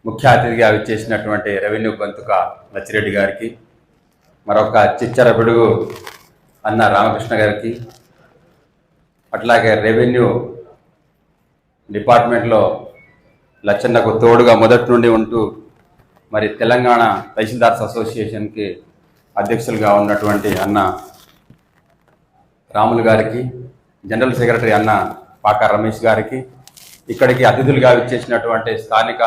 ముఖ్య అతిథిగా విచ్చేసినటువంటి రెవెన్యూ గొంతుక లచ్చిరెడ్డి గారికి, మరొక చిచ్చర పిడుగు అన్న రామకృష్ణ గారికి, అట్లాగే రెవెన్యూ డిపార్ట్మెంట్లో లచ్చన్నకు తోడుగా మొదటి నుండి ఉంటూ మరి తెలంగాణ తహసీల్దార్స్ అసోసియేషన్కి అధ్యక్షులుగా ఉన్నటువంటి అన్న రాములు గారికి, జనరల్ సెక్రటరీ అన్న పాకా రమేష్ గారికి, ఇక్కడికి అతిథులుగా విచ్చేసినటువంటి స్థానిక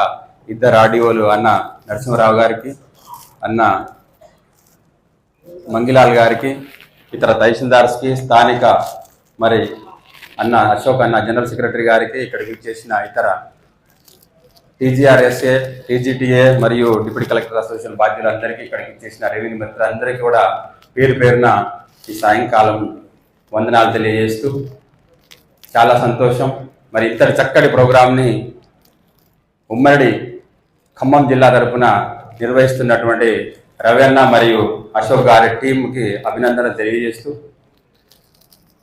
ఇద్దరు ఆర్డీఓలు అన్న నరసింహరావు గారికి, అన్న మంగిలాల్ గారికి, ఇతర తహసీల్దార్స్కి, స్థానిక మరి అన్న అశోక్ అన్న జనరల్ సెక్రటరీ గారికి, ఇక్కడికి విచ్చేసిన ఇతర టీజీఆర్ఎస్ఏ, టీజీటీఏ మరియు డిప్యూటీ కలెక్టర్ అసోసియేషన్ బాధ్యులందరికీ, ఇక్కడికి విచ్చేసిన రెవెన్యూ మిత్రులందరికీ కూడా పేరు పేరున ఈ సాయంకాలం వందనాలు తెలియజేస్తూ చాలా సంతోషం. మరి ఇంతటి చక్కటి ప్రోగ్రాంని ఉమ్మడి ఖమ్మం జిల్లా తరఫున నిర్వహిస్తున్నటువంటి రవీణ మరియు అశోక్ గారి టీంకి అభినందనలు తెలియజేస్తూ,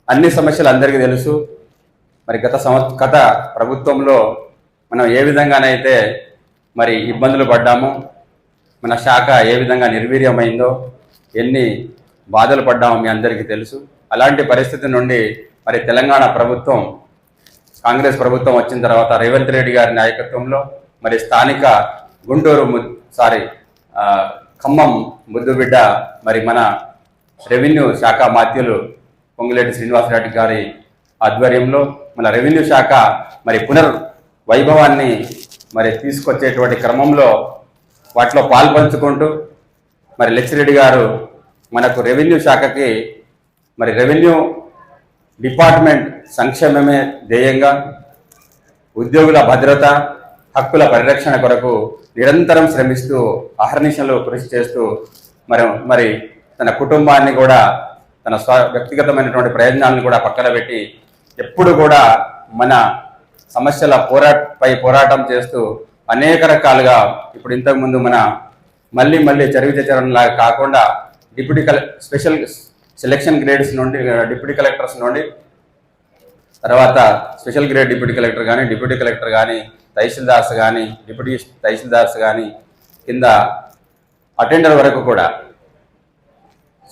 అన్ని సమస్యలు అందరికీ తెలుసు. మరి గత ప్రభుత్వంలో మనం ఏ విధంగానైతే మరి ఇబ్బందులు పడ్డామో, మన శాఖ ఏ విధంగా నిర్వీర్యమైందో, ఎన్ని బాధలు పడ్డామో మీ అందరికీ తెలుసు. అలాంటి పరిస్థితి నుండి మరి తెలంగాణ ప్రభుత్వం, కాంగ్రెస్ ప్రభుత్వం వచ్చిన తర్వాత రేవంత్ రెడ్డి గారి నాయకత్వంలో మరి స్థానిక ఖమ్మం ముద్దుబిడ్డ మరి మన రెవెన్యూ శాఖ మాత్యులు పొంగులేటి శ్రీనివాసరెడ్డి గారి ఆధ్వర్యంలో మన రెవెన్యూ శాఖ మరి వైభవాన్ని మరి తీసుకొచ్చేటువంటి క్రమంలో వాటిలో పాల్పంచుకుంటూ మరి లచ్చిరెడ్డి గారు మనకు రెవెన్యూ శాఖకి మరి రెవెన్యూ డిపార్ట్మెంట్ సంక్షేమమే ధ్యేయంగా ఉద్యోగుల భద్రత, హక్కుల పరిరక్షణ కొరకు నిరంతరం శ్రమిస్తూ అహర్నిశలు కృషి చేస్తూ మరి తన కుటుంబాన్ని కూడా, తన వ్యక్తిగతమైనటువంటి ప్రయోజనాలను కూడా పక్కన పెట్టి ఎప్పుడు కూడా మన సమస్యల పోరాటం చేస్తూ అనేక రకాలుగా, ఇప్పుడు ఇంతకుముందు మన మళ్ళీ చరణలాగా కాకుండా స్పెషల్ సెలక్షన్ గ్రేడ్స్ నుండి డిప్యూటీ కలెక్టర్స్ నుండి తర్వాత స్పెషల్ గ్రేడ్ డిప్యూటీ కలెక్టర్ కానీ, డిప్యూటీ కలెక్టర్ కానీ, తహసీల్దార్స్ కానీ, డిప్యూటీ తహసీల్దార్స్ కానీ, కింద అటెండర్ వరకు కూడా,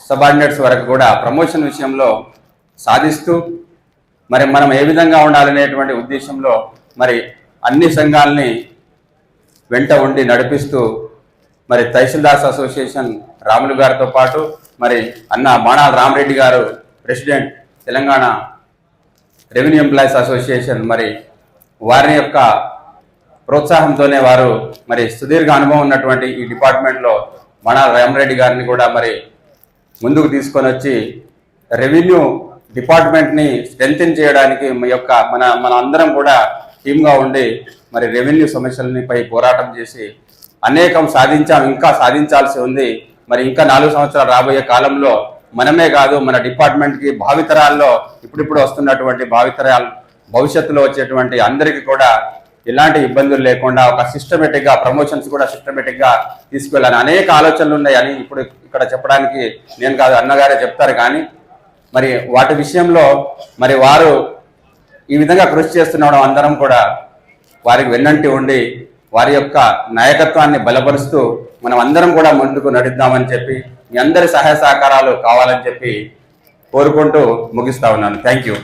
సబార్డినేట్స్ వరకు కూడా ప్రమోషన్ విషయంలో సాధిస్తూ మరి మనం ఏ విధంగా ఉండాలనేటువంటి ఉద్దేశంలో మరి అన్ని సంఘాలని వెంట ఉండి నడిపిస్తూ మరి తహసీల్దార్స్ అసోసియేషన్ రాములు గారితో పాటు మరి అన్న బాణాల రామరెడ్డి గారు president Telangana revenue employees association, మరి వారి యొక్క ప్రోత్సాహంతోనే వారు మరి సుదీర్ఘ అనుభవం ఉన్నటువంటి ఈ డిపార్ట్మెంట్లో బాణాల రామరెడ్డి గారిని కూడా మరి ముందుకు తీసుకొని వచ్చి రెవెన్యూ డిపార్ట్మెంట్ని స్ట్రెంథెన్ చేయడానికి మన అందరం కూడా టీమ్గా ఉండి మరి రెవెన్యూ సమస్యలపై పోరాటం చేసి అనేకం సాధించాం, ఇంకా సాధించాల్సి ఉంది. మరి ఇంకా 4 సంవత్సరాలు రాబోయే కాలంలో మనమే కాదు, మన డిపార్ట్మెంట్కి భావితరాల్లో ఇప్పుడిప్పుడు వస్తున్నటువంటి భవిష్యత్తులో వచ్చేటువంటి అందరికీ కూడా ఎలాంటి ఇబ్బందులు లేకుండా ఒక సిస్టమేటిక్గా ప్రమోషన్స్ కూడా సిస్టమేటిక్గా తీసుకువెళ్ళాలని అనేక ఆలోచనలు ఉన్నాయని ఇప్పుడు ఇక్కడ చెప్పడానికి నేను కాదు, అన్నగారే చెప్తారు. కానీ మరి వాటి విషయంలో మరి వారు ఈ విధంగా కృషి చేస్తున్నాడు, అందరం కూడా వారికి వెన్నంటి ఉండి వారి యొక్క నాయకత్వాన్ని బలపరుస్తూ మనం అందరం కూడా ముందుకు నడుద్దామని చెప్పి మీ అందరి సహాయ సహకారాలు కావాలని చెప్పి కోరుకుంటూ ముగిస్తా ఉన్నాను. Thank you.